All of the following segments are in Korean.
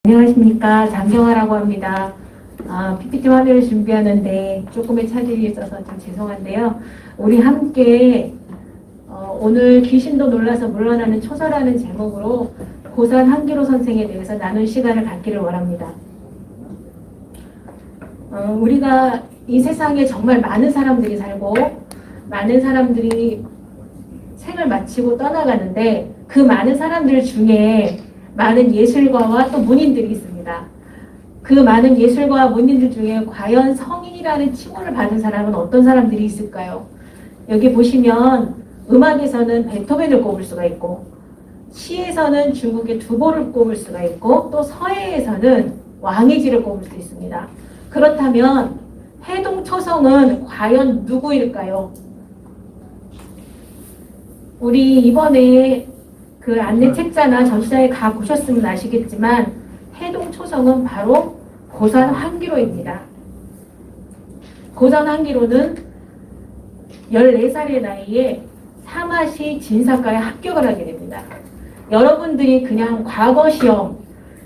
안녕하십니까. 장경화라고 합니다. PPT 화면을 준비하는데 조금의 차질이 있어서 좀 죄송한데요. 우리 함께 오늘 귀신도 놀라서 물러나는 초서라는 제목으로 고산 한기로 선생에 대해서 나눌 시간을 갖기를 원합니다. 우리가 이 세상에 정말 많은 사람들이 살고 많은 사람들이 생을 마치고 떠나가는데 그 많은 사람들 중에 많은 예술가와 또 문인들이 있습니다. 그 많은 예술가와 문인들 중에 과연 성인이라는 칭호를 받은 사람은 어떤 사람들이 있을까요? 여기 보시면 음악에서는 베토벤을 꼽을 수가 있고 시에서는 중국의 두보를 꼽을 수가 있고 또 서예에서는 왕이지를 꼽을 수 있습니다. 그렇다면 해동초성은 과연 누구일까요? 우리 이번에 그 안내 책자나 전시장에 가 보셨으면 아시겠지만 해동초성은 바로 고산 한기로입니다. 고산 한기로는 14살의 나이에 사마시 진사과에 합격을 하게 됩니다. 여러분들이 그냥 과거 시험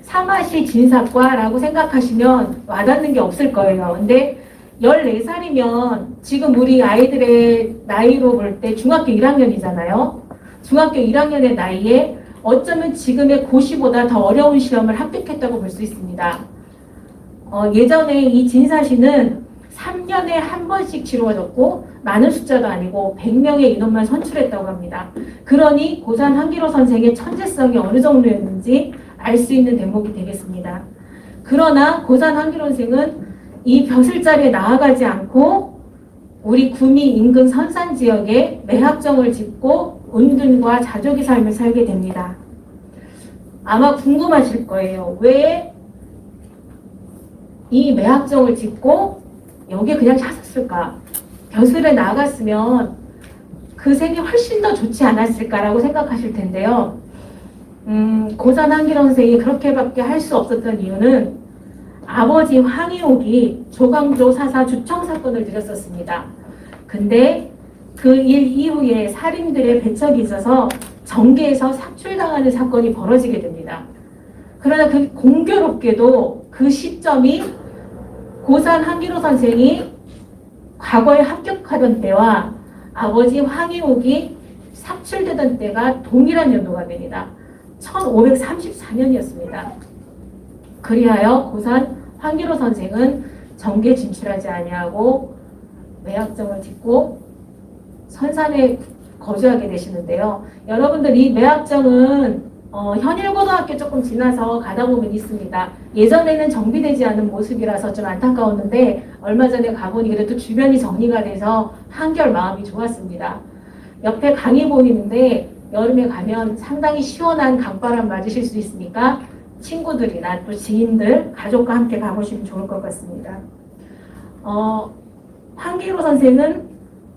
사마시 진사과라고 생각하시면 와닿는 게 없을 거예요. 근데 14살이면 지금 우리 아이들의 나이로 볼 때 중학교 1학년이잖아요. 중학교 1학년의 나이에 어쩌면 지금의 고시보다 더 어려운 시험을 합격했다고 볼 수 있습니다. 예전에 이 진사시는 3년에 한 번씩 치루어졌고 많은 숫자도 아니고 100명의 인원만 선출했다고 합니다. 그러니 고산 한기로 선생의 천재성이 어느 정도였는지 알 수 있는 대목이 되겠습니다. 그러나 고산 한기로 선생은 이 벼슬자리에 나아가지 않고 우리 구미 인근 선산 지역에 매학정을 짓고 은둔과 자족의 삶을 살게 됩니다. 아마 궁금하실 거예요. 왜 이 매학정을 짓고 여기에 그냥 사셨을까? 벼슬에 나아갔으면 그 생이 훨씬 더 좋지 않았을까라고 생각하실 텐데요. 고산 한기로 선생이 그렇게밖에 할 수 없었던 이유는 아버지 황희옥이 조광조 사사 주청 사건을 들였었습니다. 근데 그 일 이후에 살인들의 배척이 있어서 정계에서 삭출당하는 사건이 벌어지게 됩니다. 그러나 그 공교롭게도 그 시점이 고산 한기로 선생이 과거에 합격하던 때와 아버지 황희옥이 삭출되던 때가 동일한 연도가 됩니다. 1534년이었습니다. 그리하여 고산 한기로 선생은 정계에 진출하지 아니하고 매학정을 짓고 선산에 거주하게 되시는데요. 여러분들 이 매학정은 현일고등학교 조금 지나서 가다 보면 있습니다. 예전에는 정비되지 않은 모습이라서 좀 안타까웠는데 얼마 전에 가보니 그래도 주변이 정리가 돼서 한결 마음이 좋았습니다. 옆에 강이 보이는데 여름에 가면 상당히 시원한 강바람 맞으실 수 있으니까 친구들이나 또 지인들, 가족과 함께 가보시면 좋을 것 같습니다. 한기로 선생은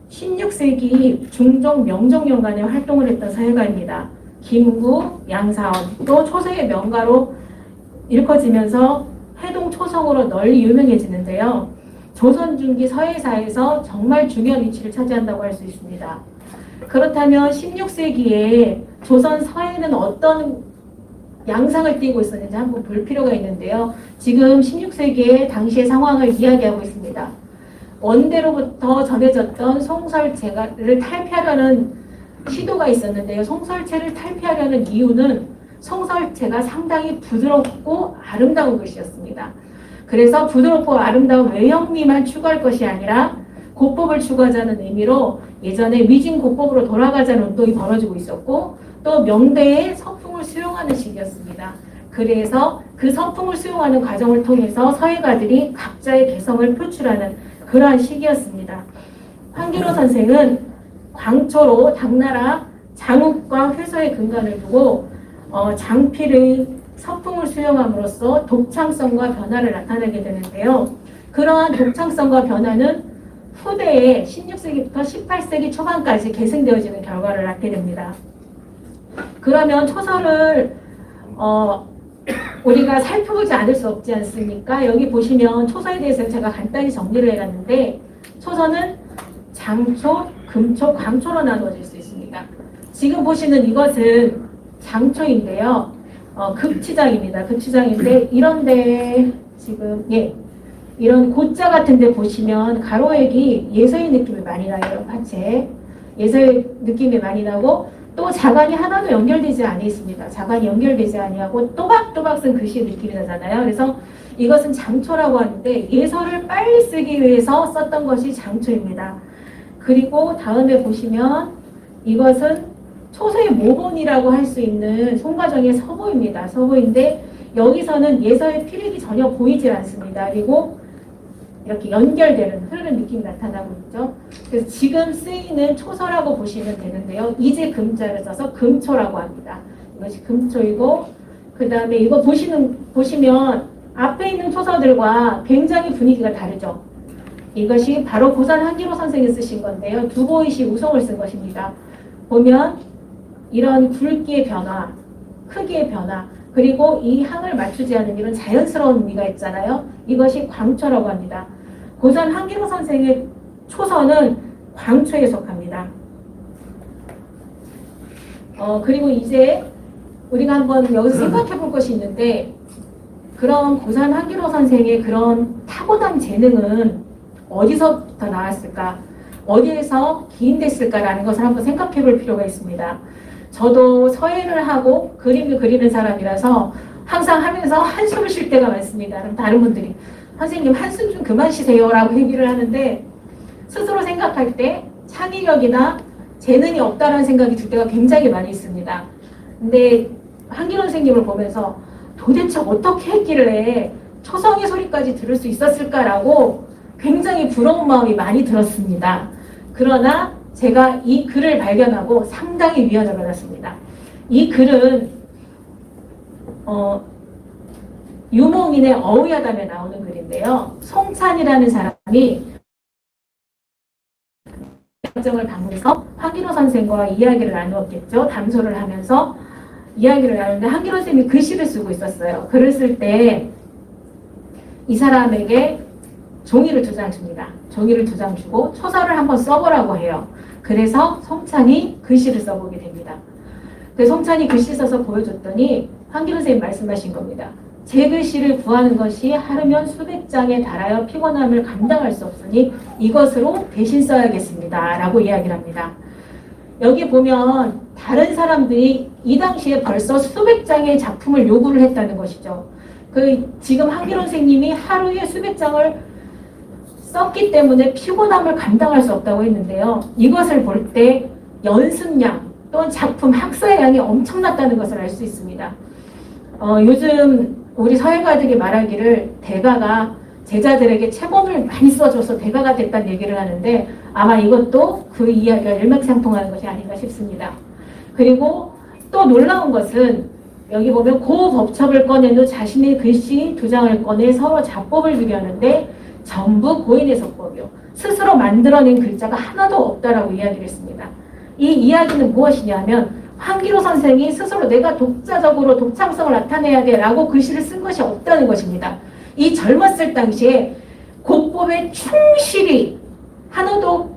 16세기 중종 명종년간에 활동을 했던 사회가입니다. 김구, 양사원, 또 초세의 명가로 일컬어지면서 해동초성으로 널리 유명해지는데요. 조선 중기 서예사에서 정말 중요한 위치를 차지한다고 할 수 있습니다. 그렇다면 16세기에 조선 서예는 어떤 양상을 띠고 있었는지 한번 볼 필요가 있는데요. 지금 16세기의 당시의 상황을 이야기하고 있습니다. 원대로부터 전해졌던 송설체를 탈피하려는 시도가 있었는데요. 송설체를 탈피하려는 이유는 송설체가 상당히 부드럽고 아름다운 것이었습니다. 그래서 부드럽고 아름다운 외형미만 추구할 것이 아니라 고법을 추구하자는 의미로 예전에 위진고법으로 돌아가자는 운동이 벌어지고 있었고 또 명대의 서풍을 수용하는 시기였습니다. 그래서 그 서풍을 수용하는 과정을 통해서 서예가들이 각자의 개성을 표출하는 그러한 시기였습니다. 한기로 선생은 광초로 당나라 장욱과 회서의 근간을 두고 장필의 서풍을 수용함으로써 독창성과 변화를 나타내게 되는데요. 그러한 독창성과 변화는 후대에 16세기부터 18세기 초반까지 계승되어지는 결과를 낳게 됩니다. 그러면 초서를 우리가 살펴보지 않을 수 없지 않습니까? 여기 보시면 초서에 대해서 제가 간단히 정리를 해놨는데 초서는 장초, 금초, 광초로 나누어질 수 있습니다. 지금 보시는 이것은 장초인데요. 급치장입니다. 급치장인데 이런데 지금 이런 고자 같은데 보시면 가로액이 예서의 느낌이 많이 나요. 파채 예서의 느낌이 많이 나고 또 자간이 하나도 연결되지 않아 있습니다. 자간이 연결되지 아니하고 또박또박 쓴 글씨 느낌이 나잖아요. 그래서 이것은 장초라고 하는데 예서를 빨리 쓰기 위해서 썼던 것이 장초입니다. 그리고 다음에 보시면 이것은 초서의 모본이라고 할 수 있는 송가정의 서보입니다. 서보인데 여기서는 예서의 필력이 전혀 보이질 않습니다. 그리고 이렇게 연결되는 흐르는 느낌이 나타나고 있죠. 그래서 지금 쓰이는 초서라고 보시면 되는데요. 이제 금자를 써서 금초라고 합니다. 이것이 금초이고 그 다음에 이거 보시면 앞에 있는 초서들과 굉장히 분위기가 다르죠. 이것이 바로 고산 한기로 선생이 쓰신 건데요. 두보이시 우성을 쓴 것입니다. 보면 이런 굵기의 변화, 크기의 변화, 그리고 이 항을 맞추지 않은 이런 자연스러운 의미가 있잖아요. 이것이 광초라고 합니다. 고산 한기로 선생의 초서는 광초에 속합니다. 그리고 이제 우리가 한번 여기서 생각해 볼 것이 있는데 그런 고산 한기로 선생의 그런 타고난 재능은 어디서부터 나왔을까? 어디에서 기인됐을까라는 것을 한번 생각해 볼 필요가 있습니다. 저도 서예를 하고 그림을 그리는 사람이라서 항상 하면서 한숨을 쉴 때가 많습니다. 그럼 다른 분들이 선생님 한숨 좀 그만 쉬세요 라고 얘기를 하는데 스스로 생각할 때 창의력이나 재능이 없다라는 생각이 들 때가 굉장히 많이 있습니다. 근데 한기로 선생님을 보면서 도대체 어떻게 했길래 초성의 소리까지 들을 수 있었을까라고 굉장히 부러운 마음이 많이 들었습니다. 그러나 제가 이 글을 발견하고 상당히 위안을 받았습니다. 이 글은 유몽인의 어우야담에 나오는 글인데요. 송찬이라는 사람이 정을 방문해서 한기로 선생과 이야기를 나누었겠죠. 담소를 하면서 이야기를 나누는데 한기로 선생님이 글씨를 쓰고 있었어요. 글을 쓸 때 이 사람에게 종이를 2장 줍니다. 종이를 2장 주고 초서를 한번 써보라고 해요. 그래서 송찬이 글씨를 써보게 됩니다. 그래서 송찬이 글씨 써서 보여줬더니 한기로 선생님 말씀하신 겁니다. 제 글씨를 구하는 것이 하루면 수백 장에 달하여 피곤함을 감당할 수 없으니 이것으로 대신 써야겠습니다. 라고 이야기를 합니다. 여기 보면 다른 사람들이 이 당시에 벌써 수백 장의 작품을 요구를 했다는 것이죠. 지금 한기로 선생님이 하루에 수백 장을 썼기 때문에 피곤함을 감당할 수 없다고 했는데요. 이것을 볼 때 연습량 또는 작품 학사의 양이 엄청났다는 것을 알 수 있습니다. 요즘 우리 서예가들이 말하기를 대가가 제자들에게 채범을 많이 써줘서 대가가 됐다는 얘기를 하는데 아마 이것도 그 이야기가 일맥상통하는 것이 아닌가 싶습니다. 그리고 또 놀라운 것은 여기 보면 고법첩을 꺼낸 후 자신의 글씨 2장을 꺼내 서로 잡법을 비교하는데 전부 고인의 서법이요. 스스로 만들어낸 글자가 하나도 없다라고 이야기를 했습니다. 이 이야기는 무엇이냐면 한기로 선생이 스스로 내가 독자적으로 독창성을 나타내야 돼 라고 글씨를 쓴 것이 없다는 것입니다. 이 젊었을 당시에 곡법에 충실히 하나도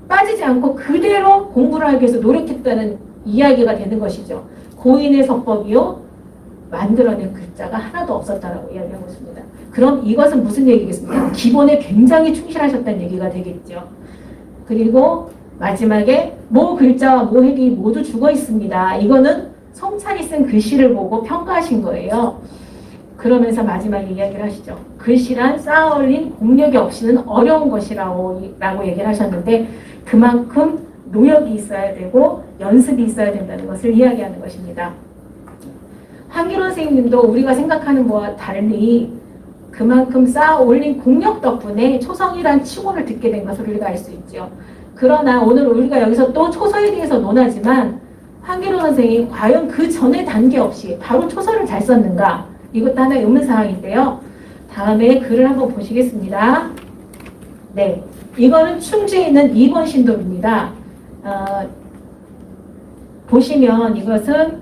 빠지지 않고 그대로 공부를 하기 위해서 노력했다는 이야기가 되는 것이죠. 고인의 서법이요. 만들어낸 글자가 하나도 없었다라고 이야기하고 있습니다. 그럼 이것은 무슨 얘기겠습니까? 기본에 굉장히 충실하셨다는 얘기가 되겠죠. 그리고 마지막에 모 글자와 모 핵이 모두 죽어 있습니다. 이거는 송찬이 쓴 글씨를 보고 평가하신 거예요. 그러면서 마지막에 이야기를 하시죠. 글씨란 쌓아 올린 공력이 없이는 어려운 것이라고 얘기를 하셨는데 그만큼 노력이 있어야 되고 연습이 있어야 된다는 것을 이야기하는 것입니다. 한기로 선생님도 우리가 생각하는 것과 달리 그만큼 쌓아 올린 공력 덕분에 초성이란 칭호를 듣게 된 것을 우리가 알 수 있죠. 그러나 오늘 우리가 여기서 또 초서에 대해서 논하지만 한기로 선생이 과연 그 전에 단계 없이 바로 초서를 잘 썼는가? 이것도 하나의 의문사항인데요. 다음에 글을 한번 보시겠습니다. 네, 이거는 충주에 있는 2번 신도입니다. 보시면 이것은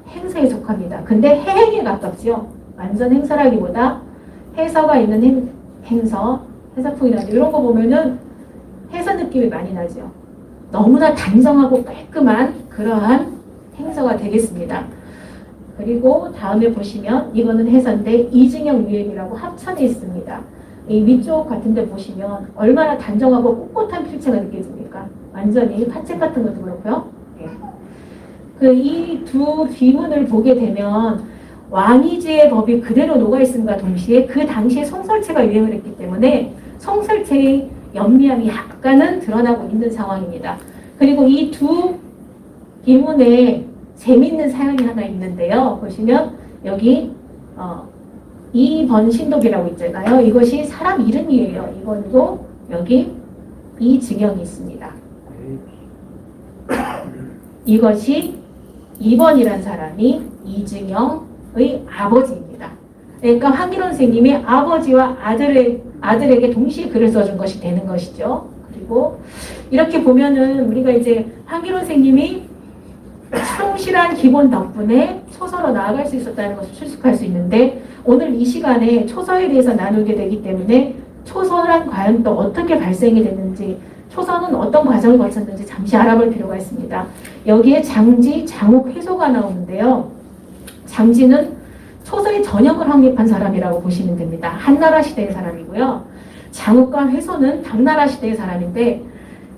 행서에 속합니다. 근데 해행에 가깝죠. 완전 행서라기보다 해서가 있는 행서, 해서풍이나 이런 거 보면은 해서 느낌이 많이 나죠. 너무나 단정하고 깔끔한 그러한 행서가 되겠습니다. 그리고 다음에 보시면 이거는 해서인데 이증형 유액이라고 합천에 있습니다. 이 위쪽 같은 데 보시면 얼마나 단정하고 꼿꼿한 필체가 느껴집니까? 완전히 파책 같은 것도 그렇고요. 그 이 두 비문을 보게 되면 왕이지의 법이 그대로 녹아있음과 동시에 그 당시에 송설체가 유행을 했기 때문에 송설체의 연미함이 약간은 드러나고 있는 상황입니다. 그리고 이 두 비문에 재미있는 사연이 하나 있는데요. 보시면 여기 2번 신도비라고 있잖아요. 이것이 사람 이름이에요. 이번도 여기 이증형이 있습니다. 이것이 2번이란 사람이 이증형의 아버지입니다. 그러니까 황길원 선생님이 아버지와 아들에게 동시에 글을 써준 것이 되는 것이죠. 그리고 이렇게 보면은 우리가 이제 황길원 선생님이 충실한 기본 덕분에 초서로 나아갈 수 있었다는 것을 추측할 수 있는데 오늘 이 시간에 초서에 대해서 나누게 되기 때문에 초서란 과연 또 어떻게 발생이 됐는지 초서는 어떤 과정을 거쳤는지 잠시 알아볼 필요가 있습니다. 여기에 장지, 장욱, 회소가 나오는데요. 장지는 초서의 전형을 확립한 사람이라고 보시면 됩니다. 한나라 시대의 사람이고요. 장욱과 회소는 당나라 시대의 사람인데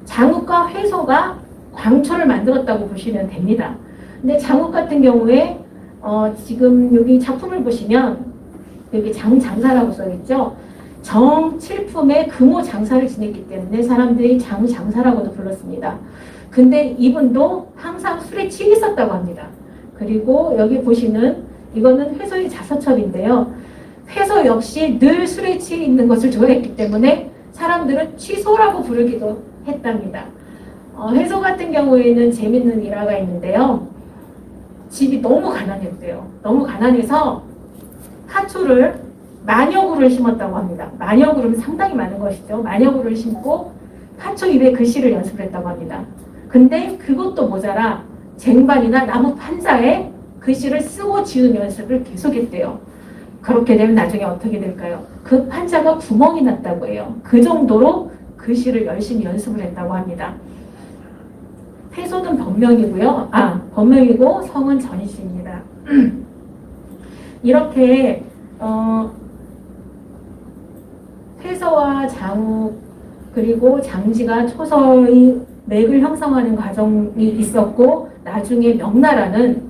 장욱과 회소가 광초를 만들었다고 보시면 됩니다. 근데 장욱 같은 경우에 지금 여기 작품을 보시면 여기 장사라고 써있죠. 정칠품의 금호 장사를 지냈기 때문에 사람들이 장사라고도 불렀습니다. 근데 이분도 항상 술에 취해 있었다고 합니다. 그리고 여기 보시는 이거는 회소의 자서첩인데요. 회소 역시 늘 술에 취해 있는 것을 좋아했기 때문에 사람들은 취소라고 부르기도 했답니다. 회소 같은 경우에는 재밌는 일화가 있는데요. 집이 너무 가난했대요. 너무 가난해서 화초를 만여구를 심었다고 합니다. 만여구는 상당히 많은 것이죠. 만여구를 심고 화초 위에 글씨를 연습을 했다고 합니다. 근데 그것도 모자라 쟁반이나 나무 판자에 글씨를 쓰고 지은 연습을 계속했대요. 그렇게 되면 나중에 어떻게 될까요? 그 판자가 구멍이 났다고 해요. 그 정도로 글씨를 열심히 연습을 했다고 합니다. 회소는 법명이고요. 법명이고 성은 전희씨입니다. 이렇게 회서와 장욱 그리고 장지가 초서의 맥을 형성하는 과정이 있었고 나중에 명나라는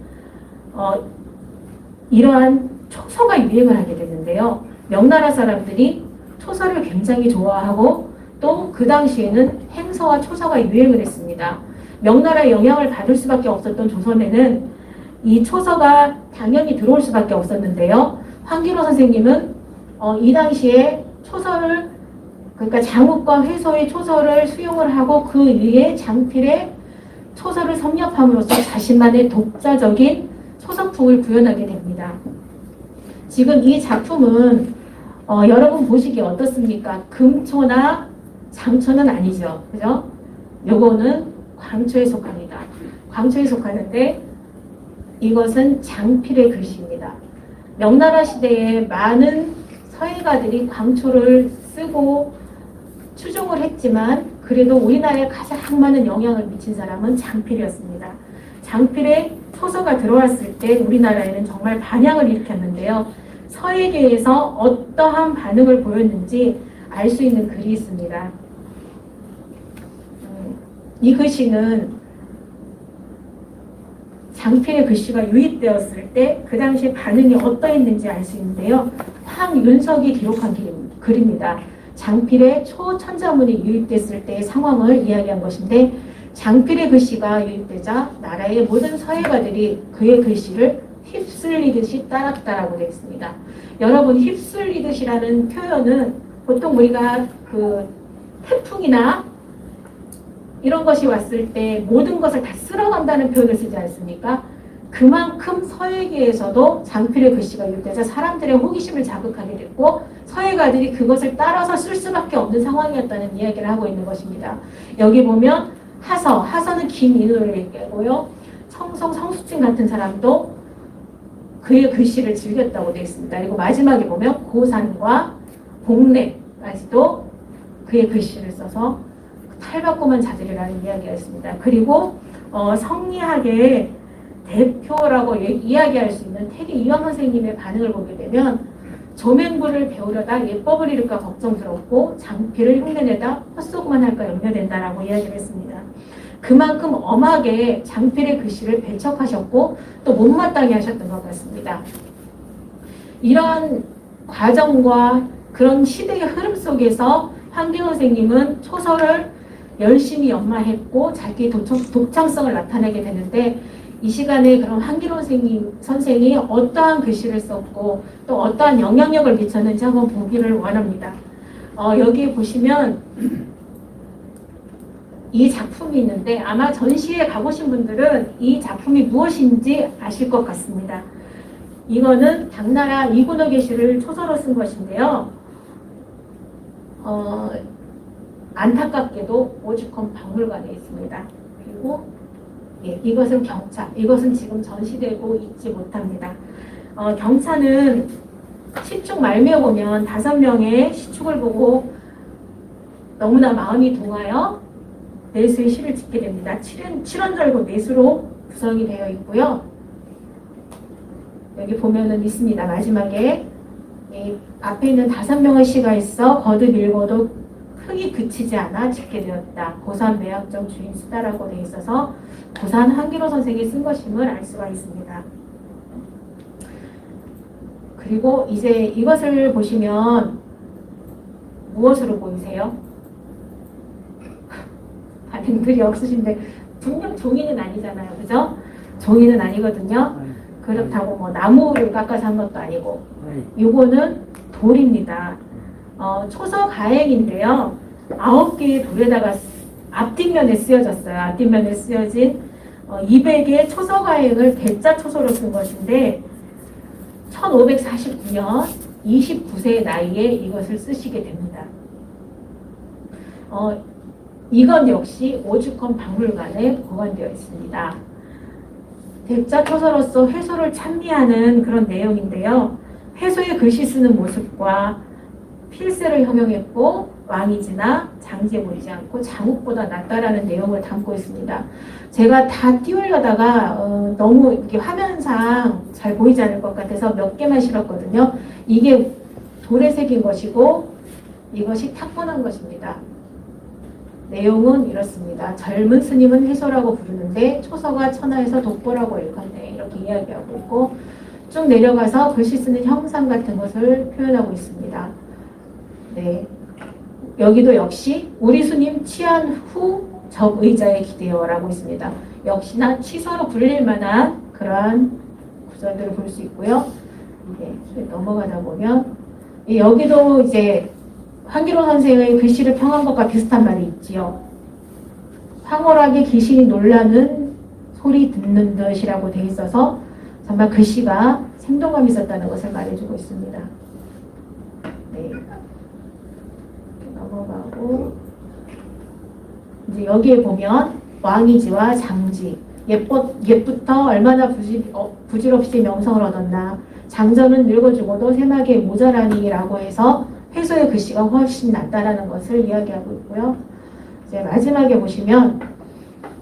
이러한 초서가 유행을 하게 됐는데요. 명나라 사람들이 초서를 굉장히 좋아하고 또 그 당시에는 행서와 초서가 유행을 했습니다. 명나라의 영향을 받을 수밖에 없었던 조선에는 이 초서가 당연히 들어올 수밖에 없었는데요. 황길호 선생님은 이 당시에 초서를 그러니까 장욱과 회소의 초서를 수용을 하고 그 위에 장필의 초서를 섭렵함으로써 자신만의 독자적인 초서풍을 구현하게 됩니다. 지금 이 작품은 여러분 보시기에 어떻습니까? 금초나 장초는 아니죠. 그죠? 요거는 광초에 속합니다. 광초에 속하는데 이것은 장필의 글씨입니다. 명나라 시대에 많은 서예가들이 광초를 쓰고 추종을 했지만 그래도 우리나라에 가장 많은 영향을 미친 사람은 장필이었습니다. 장필의 초서가 들어왔을 때 우리나라에는 정말 반향을 일으켰는데요. 서예계에서 어떠한 반응을 보였는지 알 수 있는 글이 있습니다. 이 글씨는 장필의 글씨가 유입되었을 때 그 당시 반응이 어떠했는지 알 수 있는데요. 황윤석이 기록한 글입니다. 장필의 초천자문이 유입됐을 때의 상황을 이야기한 것인데 장필의 글씨가 유입되자 나라의 모든 서예가들이 그의 글씨를 휩쓸리듯이 따랐다라고 되어 있습니다. 여러분 휩쓸리듯이라는 표현은 보통 우리가 그 태풍이나 이런 것이 왔을 때 모든 것을 다 쓸어간다는 표현을 쓰지 않습니까? 그만큼 서예계에서도 장필의 글씨가 유입돼서 사람들의 호기심을 자극하게 됐고 서예가들이 그것을 따라서 쓸 수밖에 없는 상황이었다는 이야기를 하고 있는 것입니다. 여기 보면 하서는 김인호를 얘기하고요. 성수층 같은 사람도 그의 글씨를 즐겼다고 되어 있습니다. 그리고 마지막에 보면 고산과 복례까지도 그의 글씨를 써서 탈바꿈한 자들이라는 이야기가 있습니다. 그리고 성리학의 대표라고 이야기할 수 있는 태기 이황 선생님의 반응을 보게 되면 조명부를 배우려다 예법을 잃을까 걱정스럽고 장필을 흉내내다 헛소구만 할까 염려된다라고 이야기를 했습니다. 그만큼 엄하게 장필의 글씨를 배척하셨고 또 못마땅해 하셨던 것 같습니다. 이런 과정과 그런 시대의 흐름 속에서 황기로 선생님은 초서를 열심히 연마했고 자기 독창성을 나타내게 되는데 이 시간에 그럼 황기로 선생이 어떠한 글씨를 썼고 또 어떠한 영향력을 미쳤는지 한번 보기를 원합니다. 여기 보시면 이 작품이 있는데 아마 전시회 가보신 분들은 이 작품이 무엇인지 아실 것 같습니다. 이거는 당나라 이군옥의 시를 초서로 쓴 것인데요. 안타깝게도 오죽헌 박물관에 있습니다. 그리고 이것은 경차. 이것은 지금 전시되고 있지 못합니다. 경차는 시축 말미에 보면 5명의 시축을 보고 너무나 마음이 동하여 내수의 시를 짓게 됩니다. 7원절고 내수로 구성이 되어 있고요. 여기 보면은 있습니다. 마지막에 앞에 있는 5명의 시가 있어 거듭 읽어도 흥이 그치지 않아 짓게 되었다. 고산 매학정 주인 수다라고 되어 있어서 고산 황기로 선생이 쓴 것임을 알 수가 있습니다. 그리고 이제 이것을 보시면 무엇으로 보이세요? 반응들이 없으신데 분명 종이는 아니잖아요. 그죠? 종이는 아니거든요. 그렇다고 뭐 나무를 깎아서 한 것도 아니고 요거는 돌입니다. 초서 가행인데요. 9개의 돌에다가 앞뒷면에 쓰여졌어요. 앞뒷면에 쓰여진 200의 초서 가행을 대자 초서로 쓴 것인데 1549년 29세의 나이에 이것을 쓰시게 됩니다. 이건 역시 오죽헌 박물관에 보관되어 있습니다. 대자 초서로서 회소를 찬미하는 그런 내용인데요. 회소의 글씨 쓰는 모습과 필세를 형용했고 왕이지나 장지에 보이지 않고 장욱보다 낫다라는 내용을 담고 있습니다. 제가 다 띄우려다가 너무 이렇게 화면상 잘 보이지 않을 것 같아서 몇 개만 실었거든요. 이게 돌에 새긴 것이고 이것이 탁본한 것입니다. 내용은 이렇습니다. 젊은 스님은 회소라고 부르는데 초서가 천하에서 독보라고 일컫네. 이렇게 이야기하고 있고 쭉 내려가서 글씨 쓰는 형상 같은 것을 표현하고 있습니다. 네, 여기도 역시 우리 스님 취한 후 적의자에 기대어라고 있습니다. 역시나 취서로 불릴 만한 그러한 구절들을 볼 수 있고요. 네, 넘어가다 보면 여기도 이제 황기로 선생의 글씨를 평한 것과 비슷한 말이 있지요. 황홀하게 귀신이 놀라는 소리 듣는 듯이라고 되어 있어서 정말 글씨가 생동감이 있었다는 것을 말해주고 있습니다. 네. 넘어가고 이제 여기에 보면 왕이지와 장지 옛부터 얼마나 부질없이 명성을 얻었나 장전은 늙어 죽어도 새마게 모자라니라고 해서 회소의 글씨가 훨씬 낫다라는 것을 이야기하고 있고요. 이제 마지막에 보시면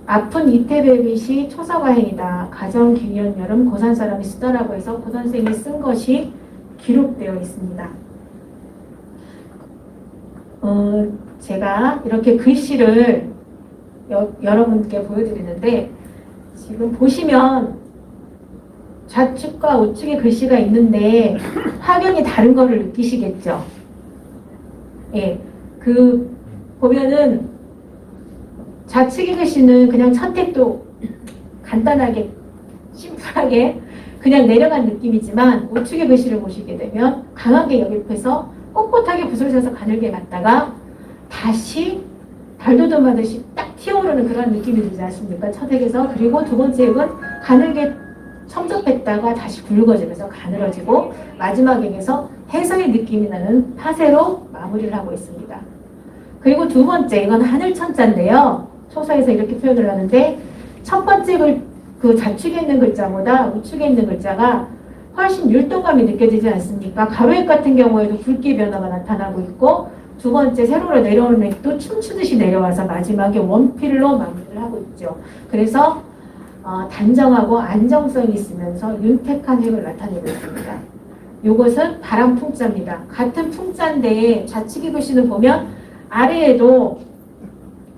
아픈 이태백이시 초서가행이다. 가정 기년 여름 고산 사람이 쓰다라고 해서 고 선생이 쓴 것이 기록되어 있습니다. 제가 이렇게 글씨를 여러분께 보여드리는데 지금 보시면 좌측과 우측에 글씨가 있는데 확연히 다른 거를 느끼시겠죠? 예, 보면은 좌측의 글씨는 그냥 선택도 간단하게 심플하게 그냥 내려간 느낌이지만 우측의 글씨를 보시게 되면 강하게 역입해서 꼿꼿하게 붓을 서서 가늘게 갔다가 다시 달도듬하듯이 딱 튀어오르는 그런 느낌이 들지 않습니까? 첫 액에서. 그리고 두 번째 액은 가늘게 첨접했다가 다시 굵어지면서 가늘어지고 마지막 액에서 해서의 느낌이 나는 파세로 마무리를 하고 있습니다. 그리고 두 번째 이건 하늘천자인데요. 초서에서 이렇게 표현을 하는데 첫 번째 그 좌측에 있는 글자보다 우측에 있는 글자가 훨씬 율동감이 느껴지지 않습니까? 가로액 같은 경우에도 굵기 변화가 나타나고 있고 두 번째 세로로 내려오는 액도 춤추듯이 내려와서 마지막에 원필로 마무리를 하고 있죠. 그래서 단정하고 안정성이 있으면서 윤택한 획을 나타내고 있습니다. 이것은 바람 풍자입니다. 같은 풍자인데 좌측의 글씨는 보면 아래에도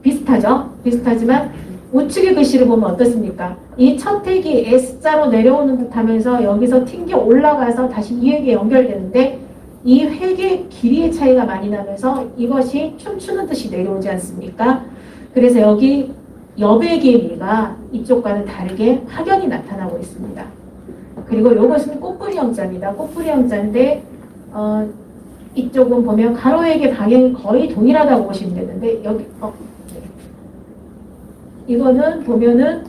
비슷하죠? 비슷하지만 우측의 글씨를 보면 어떻습니까? 이 첫 획이 S자로 내려오는 듯 하면서 여기서 튕겨 올라가서 다시 이 획에 연결되는데 이 획의 길이의 차이가 많이 나면서 이것이 춤추는 듯이 내려오지 않습니까? 그래서 여기 여백의 미가 이쪽과는 다르게 확연히 나타나고 있습니다. 그리고 이것은 꽃뿌리 형자입니다. 꽃뿌리 형자인데 이쪽은 보면 가로획의 방향이 거의 동일하다고 보시면 되는데 여기 네. 이거는 보면은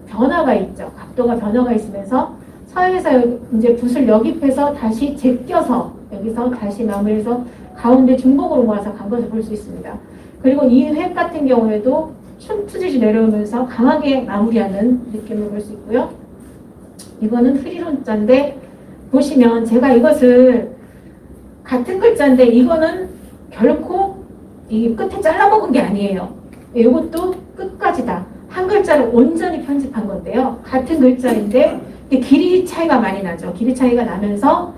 변화가 있죠. 각도가 변화가 있으면서 서에서 이제 붓을 여깁해서 다시 제껴서 여기서 다시 마무리해서 가운데 중복으로 모아서 간 것을 볼 수 있습니다. 그리고 이 획 같은 경우에도 춤추듯이 내려오면서 강하게 마무리하는 느낌을 볼 수 있고요. 이거는 프리론자인데 보시면 제가 이것을 같은 글자인데 이거는 결코 이 끝에 잘라먹은 게 아니에요. 이것도 끝까지 다 한 글자를 온전히 편집한 건데요. 같은 글자인데 길이 차이가 많이 나죠. 길이 차이가 나면서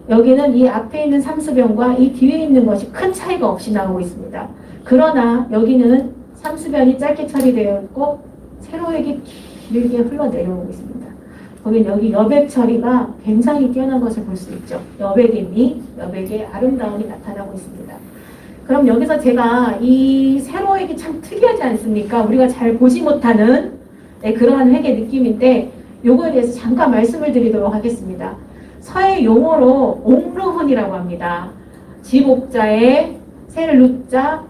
여기는 이 앞에 있는 삼수변과 이 뒤에 있는 것이 큰 차이가 없이 나오고 있습니다. 그러나 여기는 삼수변이 짧게 처리되어 있고 세로획이 길게 흘러내려오고 있습니다. 보면 여기 여백 처리가 굉장히 뛰어난 것을 볼 수 있죠. 여백의 미, 여백의 아름다움이 나타나고 있습니다. 그럼 여기서 제가 이 세로획이 참 특이하지 않습니까? 우리가 잘 보지 못하는 그러한 획의 느낌인데 요거에 대해서 잠깐 말씀을 드리도록 하겠습니다. 서예 용어로 옥루훈이라고 합니다. 지목자에 세를 루자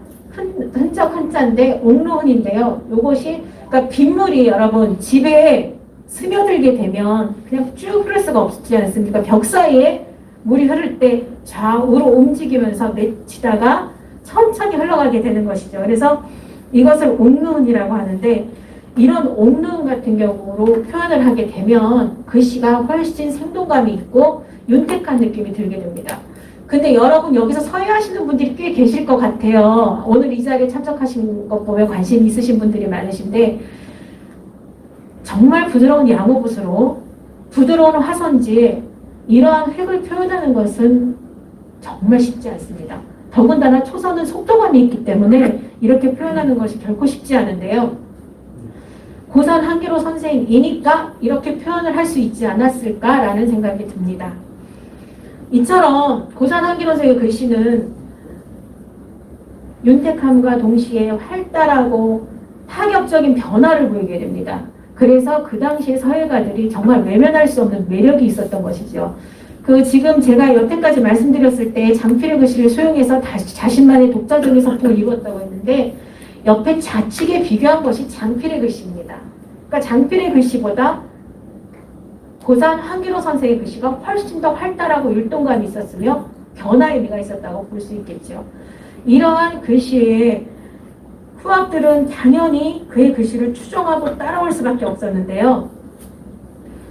흔적 한자인데 옥루훈인데요. 요것이 그러니까 빗물이 여러분 집에 스며들게 되면 그냥 쭉 흐를 수가 없지 않습니까? 벽 사이에 물이 흐를 때 좌우로 움직이면서 맺히다가 천천히 흘러가게 되는 것이죠. 그래서 이것을 옥루훈이라고 하는데 이런 옥루훈 같은 경우로 표현을 하게 되면 글씨가 훨씬 생동감이 있고 윤택한 느낌이 들게 됩니다. 근데 여러분 여기서 서예하시는 분들이 꽤 계실 것 같아요. 오늘 이 자리에 참석하신 것 보면 관심 있으신 분들이 많으신데 정말 부드러운 양호붓으로 부드러운 화선지에 이러한 획을 표현하는 것은 정말 쉽지 않습니다. 더군다나 초선은 속도감이 있기 때문에 이렇게 표현하는 것이 결코 쉽지 않은데요. 고산 한기로 선생이니까 이렇게 표현을 할 수 있지 않았을까라는 생각이 듭니다. 이처럼 고산 한기로 선생의 글씨는 윤택함과 동시에 활달하고 파격적인 변화를 보이게 됩니다. 그래서 그 당시에 서예가들이 정말 외면할 수 없는 매력이 있었던 것이죠. 지금 제가 여태까지 말씀드렸을 때 장필의 글씨를 소용해서 자신만의 독자적인 서풍을 이루었다고 했는데 옆에 좌측에 비교한 것이 장필의 글씨입니다. 그러니까 장필의 글씨보다 고산 한기로 선생의 글씨가 훨씬 더 활달하고 율동감이 있었으며 변화의 의미가 있었다고 볼 수 있겠죠. 이러한 글씨의 후학들은 당연히 그의 글씨를 추종하고 따라올 수밖에 없었는데요.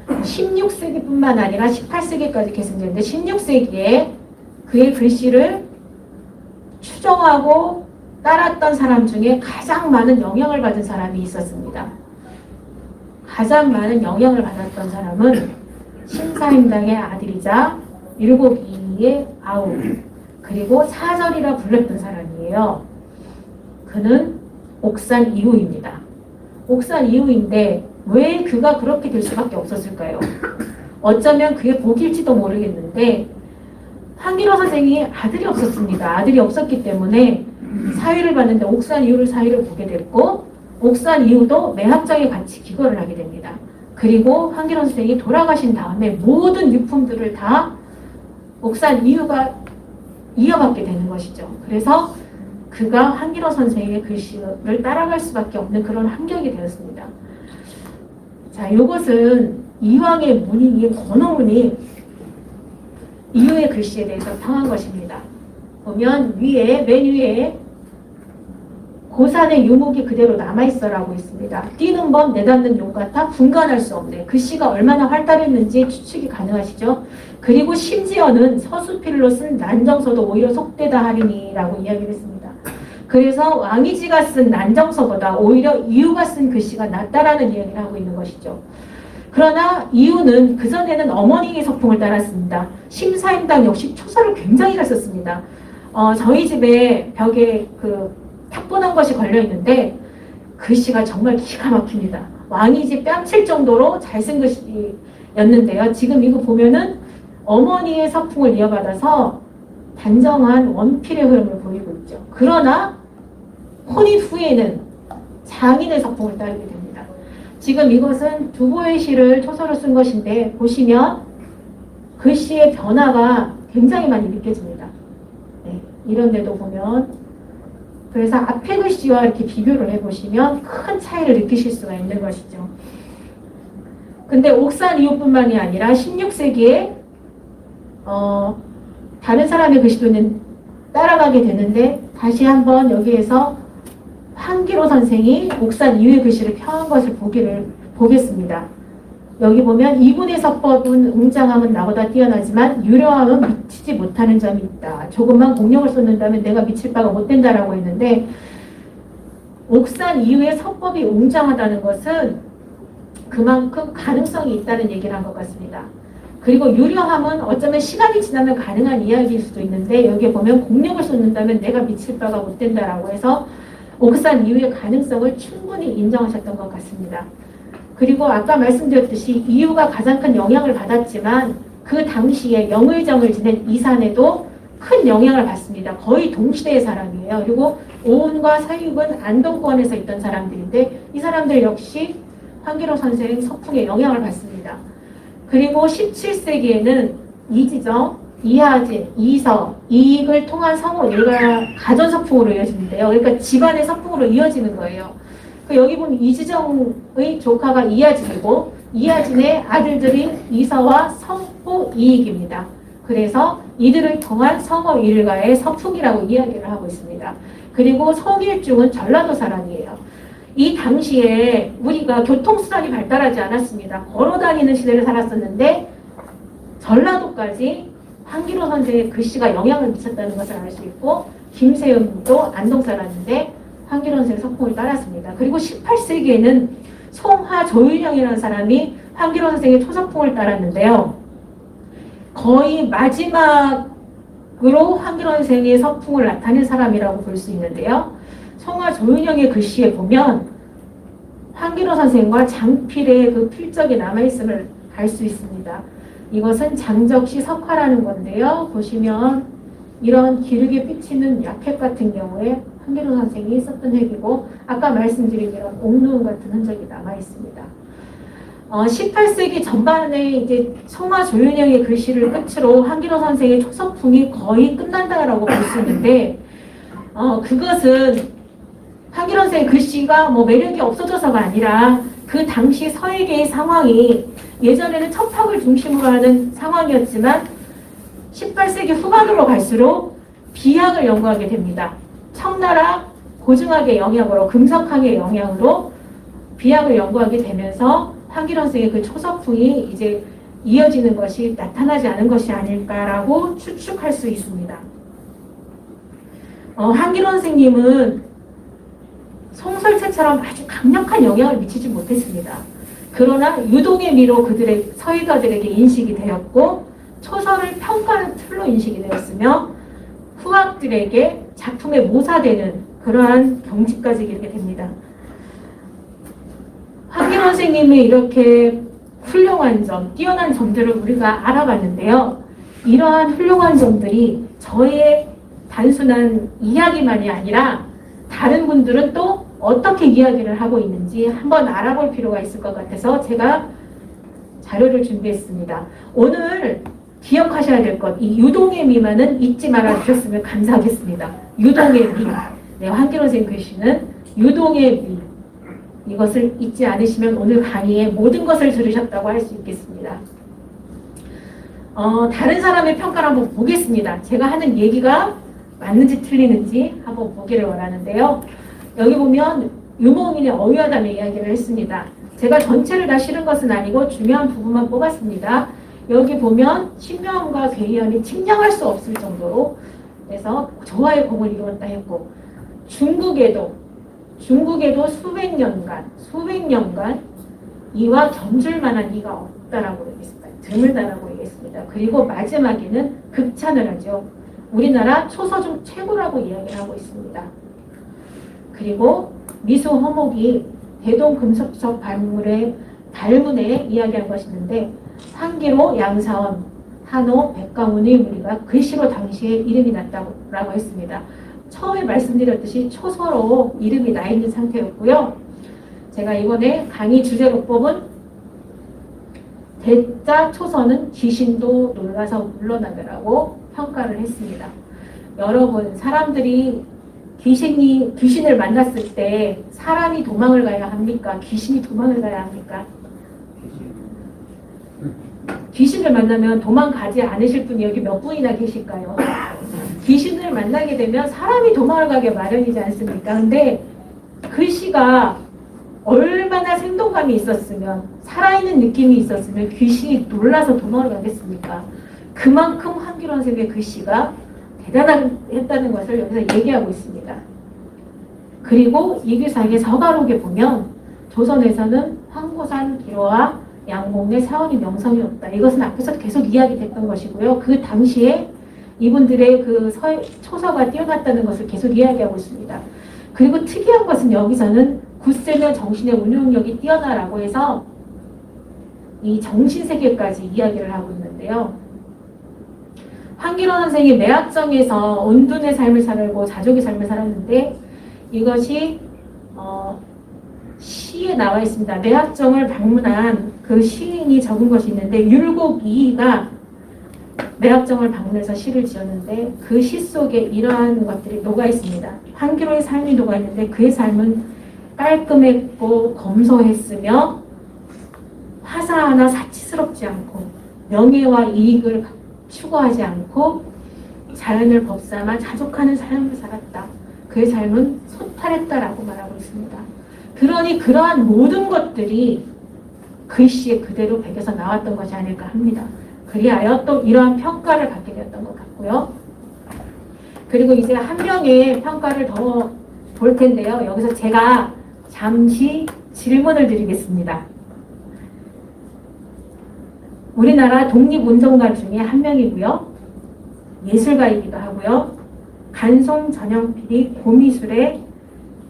16세기뿐만 아니라 18세기까지 계승되는데 16세기에 그의 글씨를 추종하고 따랐던 사람 중에 가장 많은 영향을 받은 사람이 있었습니다. 가장 많은 영향을 받았던 사람은 신사임당의 아들이자 일곱이의 아우 그리고 사절이라 불렸던 사람이에요. 그는 옥산 이후입니다. 옥산 이후인데 왜 그가 그렇게 될 수밖에 없었을까요? 어쩌면 그의 복일지도 모르겠는데 한기로 선생이 아들이 없었습니다. 아들이 없었기 때문에 사위를 봤는데 옥산 이후를 사위를 보게 됐고 옥산 이후도 매학장에 같이 기거를 하게 됩니다. 그리고 한기로 선생이 돌아가신 다음에 모든 유품들을 다 옥산 이후가 이어받게 되는 것이죠. 그래서 그가 한기로 선생의 글씨를 따라갈 수밖에 없는 그런 환경이 되었습니다. 자, 이것은 이왕의 문이, 이 권어문이 이후의 글씨에 대해서 평한 것입니다. 보면 맨 위에 고산의 유목이 그대로 남아있어라고 있습니다. 뛰는 범 내닫는 용 같아 분간할 수 없네. 글씨가 얼마나 활달했는지 추측이 가능하시죠. 그리고 심지어는 서수필로 쓴 난정서도 오히려 속되다 하리니라고 이야기를 했습니다. 그래서 왕이지가 쓴 난정서보다 오히려 이유가 쓴 글씨가 낫다라는 이야기를 하고 있는 것이죠. 그러나 이유는 그전에는 어머니의 서풍을 따랐습니다. 심사임당 역시 초서를 굉장히 잘 썼습니다. 저희 집에 벽에 그 탁본한 것이 걸려 있는데 글씨가 정말 기가 막힙니다. 왕이지 뺨칠 정도로 잘 쓴 글씨였는데요. 지금 이거 보면은 어머니의 서풍을 이어받아서 단정한 원필의 흐름을 보이고 있죠. 그러나 혼인 후에는 장인의 서풍을 따르게 됩니다. 지금 이것은 두보의 시를 초서로 쓴 것인데 보시면 글씨의 변화가 굉장히 많이 느껴집니다. 네, 이런 데도 보면 그래서 앞에 글씨와 이렇게 비교를 해보시면 큰 차이를 느끼실 수가 있는 것이죠. 근데 옥산 이후뿐만이 아니라 16세기에 다른 사람의 글씨도는 따라가게 되는데 다시 한번 여기에서 황기로 선생이 옥산 이후의 글씨를 펴한 것을 보겠습니다. 여기 보면 이분의 서법은 웅장함은 나보다 뛰어나지만 유려함은 미치지 못하는 점이 있다. 조금만 공력을 쏟는다면 내가 미칠 바가 못 된다라고 했는데 옥산 이후의 서법이 웅장하다는 것은 그만큼 가능성이 있다는 얘기를 한 것 같습니다. 그리고 유려함은 어쩌면 시간이 지나면 가능한 이야기일 수도 있는데 여기에 보면 공력을 쏟는다면 내가 미칠 바가 못 된다라고 해서 옥산 이후의 가능성을 충분히 인정하셨던 것 같습니다. 그리고 아까 말씀드렸듯이 이유가 가장 큰 영향을 받았지만 그 당시에 영의정을 지낸 이산에도 큰 영향을 받습니다. 거의 동시대의 사람이에요. 그리고 오은과 서익은 안동권에서 있던 사람들인데 이 사람들 역시 황기로 선생 서풍에 영향을 받습니다. 그리고 17세기에는 이지정, 이하진, 이서, 이익을 통한 성호 일가 가전서풍으로 이어지는데요. 그러니까 집안의 서풍으로 이어지는 거예요. 여기 보면 이지정의 조카가 이하진이고 이하진의 아들들이 이서와 성호, 이익입니다. 그래서 이들을 통한 성호 일가의 서풍이라고 이야기를 하고 있습니다. 그리고 송일중은 전라도 사람이에요. 이 당시에 우리가 교통수단이 발달하지 않았습니다. 걸어다니는 시대를 살았었는데 전라도까지 황기로 선생의 글씨가 영향을 미쳤다는 것을 알 수 있고 김세음도 안동 사람인데 황기로 선생의 서풍을 따랐습니다. 그리고 18세기에는 송하조윤영이라는 사람이 황기로 선생의 초서풍을 따랐는데요. 거의 마지막으로 황기로 선생의 서풍을 나타낸 사람이라고 볼 수 있는데요. 송하조윤영의 글씨에 보면 황기로 선생과 장필의 그 필적이 남아있음을 알 수 있습니다. 이것은 장적시 석화라는 건데요. 보시면 이런 기르게 비치는 약획 같은 경우에 황기로 선생이 썼던 획이고 아까 말씀드린 이런 옥누음 같은 흔적이 남아있습니다. 18세기 전반에 이제 송하조윤영의 글씨를 끝으로 황기로 선생의 초서풍이 거의 끝난다라고 볼 수 있는데 그것은 황기로 선생의 글씨가 매력이 없어져서가 아니라 그 당시 서예계의 상황이 예전에는 첩학을 중심으로 하는 상황이었지만 18세기 후반으로 갈수록 비학을 연구하게 됩니다. 청나라 고증학의 영향으로 금석학의 영향으로 비학을 연구하게 되면서 황기로 선생의 그 초서풍이 이제 이어지는 것이 나타나지 않은 것이 아닐까라고 추측할 수 있습니다. 황기로 선생님은 송설체처럼 아주 강력한 영향을 미치지 못했습니다. 그러나 유동의 미로 그들의 서예가들에게 인식이 되었고 초서를 평가하는 틀로 인식이 되었으며 후학들에게 작품에 모사되는 그러한 경지까지 이르게 됩니다. 황기로 선생님의 이렇게 훌륭한 점, 뛰어난 점들을 우리가 알아봤는데요. 이러한 훌륭한 점들이 저의 단순한 이야기만이 아니라 다른 분들은 또 어떻게 이야기를 하고 있는지 한번 알아볼 필요가 있을 것 같아서 제가 자료를 준비했습니다. 오늘 기억하셔야 될 것, 이 유동의 미만은 잊지 말아 주셨으면 감사하겠습니다. 유동의 미. 네, 황기로 선생님 글씨는 유동의 미. 이것을 잊지 않으시면 오늘 강의에 모든 것을 들으셨다고 할 수 있겠습니다. 다른 사람의 평가를 한번 보겠습니다. 제가 하는 얘기가 맞는지 틀리는지 한번 보기를 원하는데요. 여기 보면 유목민의 어휘하다의 이야기를 했습니다. 제가 전체를 다 실은 것은 아니고 중요한 부분만 뽑았습니다. 여기 보면 신명과 괴이함이 측량할 수 없을 정도로 그래서 조화의 공을 이루었다 했고 중국에도 수백 년간 이와 견줄 만한 이가 없다라고 얘기했습니다. 드물다라고 얘기했습니다. 그리고 마지막에는 극찬을 하죠. 우리나라 초서 중 최고라고 이야기를 하고 있습니다. 그리고 미수 허목이 대동금속석 달문에 이야기한 것이 있는데 한기로 양사원, 한호, 백가문의 무리가 글씨로 당시에 이름이 났다고 했습니다. 처음에 말씀드렸듯이 초서로 이름이 나 있는 상태였고요. 제가 이번에 강의 주제로 뽑은 대자 초서는 귀신도 놀라서 물러나더라고 평가를 했습니다. 여러분, 사람들이 귀신을 만났을 때 사람이 도망을 가야 합니까? 귀신이 도망을 가야 합니까? 귀신을 만나면 도망가지 않으실 분이 여기 몇 분이나 계실까요? 귀신을 만나게 되면 사람이 도망을 가게 마련이지 않습니까? 근데 글씨가 얼마나 생동감이 있었으면, 살아있는 느낌이 있었으면 귀신이 놀라서 도망을 가겠습니까? 그만큼 한기로 선생의 글씨가 대단했다는 것을 여기서 얘기하고 있습니다. 그리고 이규상의 서가록에 보면 조선에서는 황고산 기로와 양봉의 사원이 명성이 없다. 이것은 앞에서 계속 이야기됐던 것이고요. 그 당시에 이분들의 그 초서가 뛰어났다는 것을 계속 이야기하고 있습니다. 그리고 특이한 것은 여기서는 굳세면 정신의 운용력이 뛰어나라고 해서 이 정신세계까지 이야기를 하고 있는데요. 황기로 선생이 매학정에서 온둔의 삶을 살고 자족의 삶을 살았는데 이것이 시에 나와 있습니다. 매학정을 방문한 그 시인이 적은 것이 있는데 율곡이가 매학정을 방문해서 시를 지었는데 그 시 속에 이러한 것들이 녹아 있습니다. 황기로의 삶이 녹아 있는데 그의 삶은 깔끔했고 검소했으며 화사하나 사치스럽지 않고 명예와 이익을 추구하지 않고 자연을 법삼아 자족하는 삶을 살았다. 그의 삶은 소탈했다라고 말하고 있습니다. 그러니 그러한 모든 것들이 글씨에 그대로 배겨서 나왔던 것이 아닐까 합니다. 그리하여 또 이러한 평가를 받게 되었던 것 같고요. 그리고 이제 한 명의 평가를 더 볼 텐데요. 여기서 제가 잠시 질문을 드리겠습니다. 우리나라 독립운동가 중에 한 명이고요. 예술가이기도 하고요. 간송 전형필이 고미술에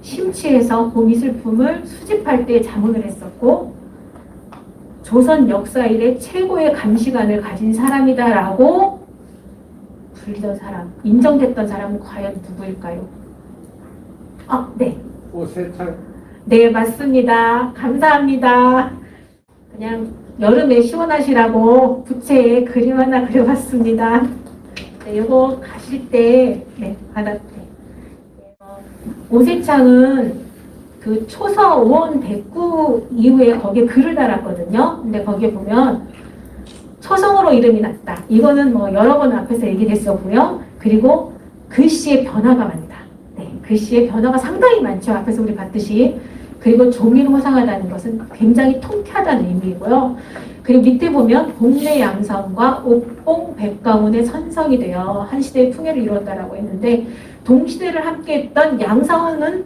심취해서 고미술품을 수집할 때 자문을 했었고 조선 역사 이래 최고의 감시관을 가진 사람이다라고 불리던 사람, 인정됐던 사람은 과연 누구일까요? 네. 오세창. 네, 맞습니다. 감사합니다. 그냥 여름에 시원하시라고 부채에 그림 하나 그려봤습니다. 네, 이거 가실 때, 받았대. 오세창은 그 초서 5원 백구 이후에 거기에 글을 달았거든요. 근데 거기에 보면 초성으로 이름이 났다. 이거는 뭐 여러 번 앞에서 얘기됐었고요. 그리고 글씨의 변화가 많다. 네, 글씨의 변화가 상당히 많죠. 앞에서 우리 봤듯이. 그리고 종이를 호상하다는 것은 굉장히 통쾌하다는 의미이고요. 그리고 밑에 보면 복내 양성과 옥봉 백가문의 선성이 되어 한 시대의 풍요를 이루었다라고 했는데 동시대를 함께했던 양성은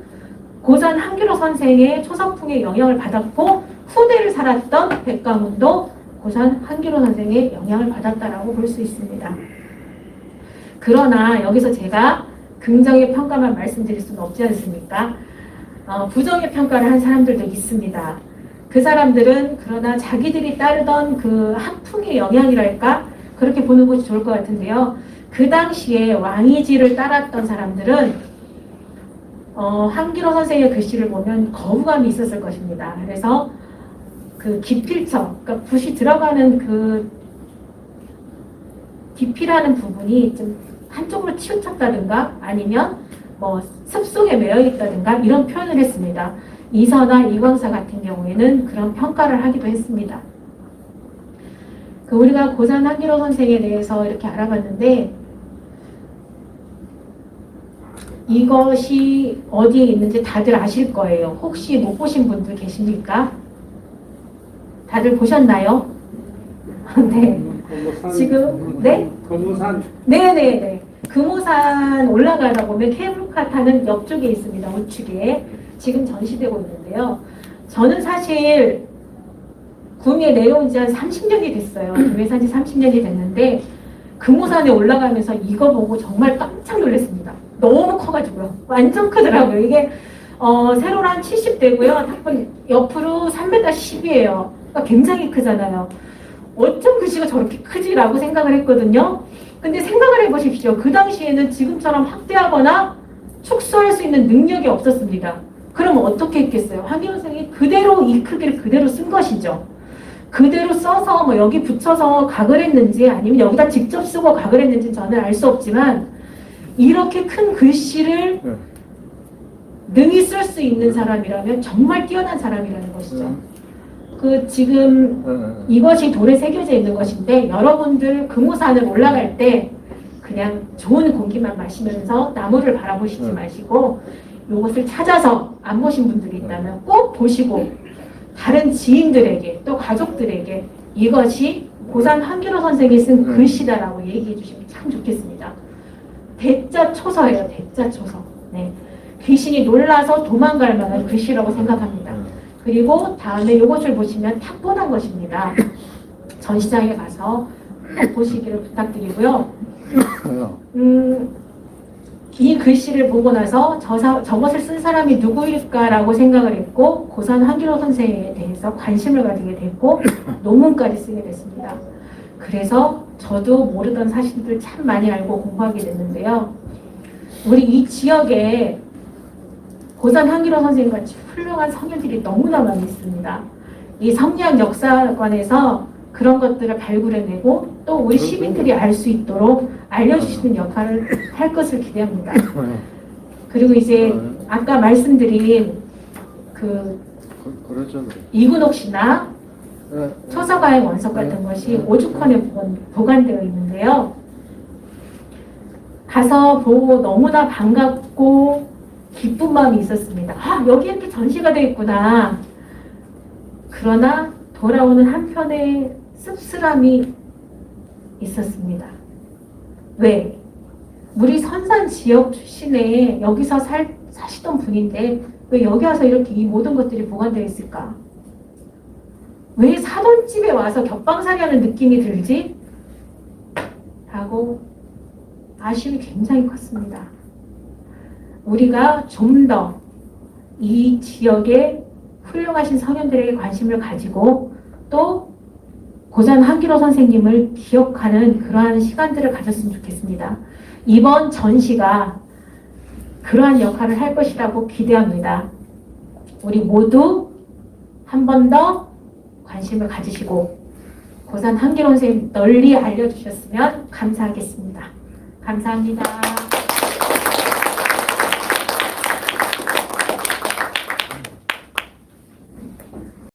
고전 한기로 선생의 초서풍의 영향을 받았고 후대를 살았던 백가문도 고전 한기로 선생의 영향을 받았다라고 볼 수 있습니다. 그러나 여기서 제가 긍정의 평가만 말씀드릴 수는 없지 않습니까? 부정의 평가를 한 사람들도 있습니다. 그 사람들은 그러나 자기들이 따르던 그 학풍의 영향이랄까? 그렇게 보는 것이 좋을 것 같은데요. 그 당시에 왕이지를 따랐던 사람들은 한기로 선생의 글씨를 보면 거부감이 있었을 것입니다. 그래서 그 기필처, 그러니까 붓이 들어가는 그 기필하는 부분이 좀 한쪽으로 치우쳤다든가 아니면 뭐 습속에 매여 있다든가 이런 표현을 했습니다. 이서나 이광사 같은 경우에는 그런 평가를 하기도 했습니다. 우리가 고산 한기로 선생에 대해서 이렇게 알아봤는데 이것이 어디에 있는지 다들 아실 거예요. 혹시 못 보신 분들 계십니까? 다들 보셨나요? 네. 건무산. 지금 네? 건무산. 네네네. 금오산 올라가다 보면 케이블카타는 옆쪽에 있습니다. 우측에. 지금 전시되고 있는데요. 저는 사실 구미에 내려온 지 한 30년이 됐어요. 구미에 산 지 30년이 됐는데 금오산에 올라가면서 이거 보고 정말 깜짝 놀랐습니다. 너무 커가지고요. 완전 크더라고요. 이게 세로로 한 70대고요. 탁번 옆으로 3m10이에요. 그러니까 굉장히 크잖아요. 어쩜 글씨가 저렇게 크지라고 생각을 했거든요. 근데 생각을 해보십시오. 그 당시에는 지금처럼 확대하거나 축소할 수 있는 능력이 없었습니다. 그럼 어떻게 했겠어요? 황희원 선생이 그대로 이 크기를 그대로 쓴 것이죠. 그대로 써서 뭐 여기 붙여서 각을 했는지 아니면 여기다 직접 쓰고 각을 했는지 저는 알 수 없지만 이렇게 큰 글씨를 능히 쓸 수 있는 사람이라면 정말 뛰어난 사람이라는 것이죠. 그 지금 이것이 돌에 새겨져 있는 것인데 여러분들 금오산을 올라갈 때 그냥 좋은 공기만 마시면서 나무를 바라보시지 마시고 이것을 찾아서 안 보신 분들이 있다면 꼭 보시고 다른 지인들에게 또 가족들에게 이것이 고산 한기로 선생이 쓴 글씨다라고 얘기해 주시면 참 좋겠습니다. 대자초서예요. 대자초서. 네. 귀신이 놀라서 도망갈 만한 글씨라고 생각합니다. 그리고 다음에 이것을 보시면 탁본한 것입니다. 전시장에 가서 보시기를 부탁드리고요. 이 글씨를 보고 나서 저것을 쓴 사람이 누구일까라고 생각을 했고 고산 한기로 선생에 대해서 관심을 가지게 됐고 논문까지 쓰게 됐습니다. 그래서 저도 모르던 사실들 참 많이 알고 공부하게 됐는데요. 우리 이 지역에 고산 한기로 선생님 같이 훌륭한 성인들이 너무나 많이 있습니다. 이 성리학 역사관에서 그런 것들을 발굴해내고 또 우리 시민들이 알 수 있도록 알려주시는 역할을 할 것을 기대합니다. 그리고 이제 아까 말씀드린 이근옥 씨나 초서가의 원석 같은 것이 오죽헌에 보관되어 있는데요. 가서 보고 너무나 반갑고 기쁜 마음이 있었습니다. 아, 여기 이렇게 전시가 되어 있구나. 그러나 돌아오는 한편의 씁쓸함이 있었습니다. 왜? 우리 선산 지역 출신에 여기서 사시던 분인데 왜 여기 와서 이렇게 이 모든 것들이 보관되어 있을까? 왜 사돈집에 와서 겹방살이하는 느낌이 들지? 라고 아쉬움이 굉장히 컸습니다. 우리가 좀 더 이 지역의 훌륭하신 성현들에게 관심을 가지고 또 고산 한기로 선생님을 기억하는 그러한 시간들을 가졌으면 좋겠습니다. 이번 전시가 그러한 역할을 할 것이라고 기대합니다. 우리 모두 한 번 더 관심을 가지시고 고산 한기로 선생님 널리 알려주셨으면 감사하겠습니다. 감사합니다.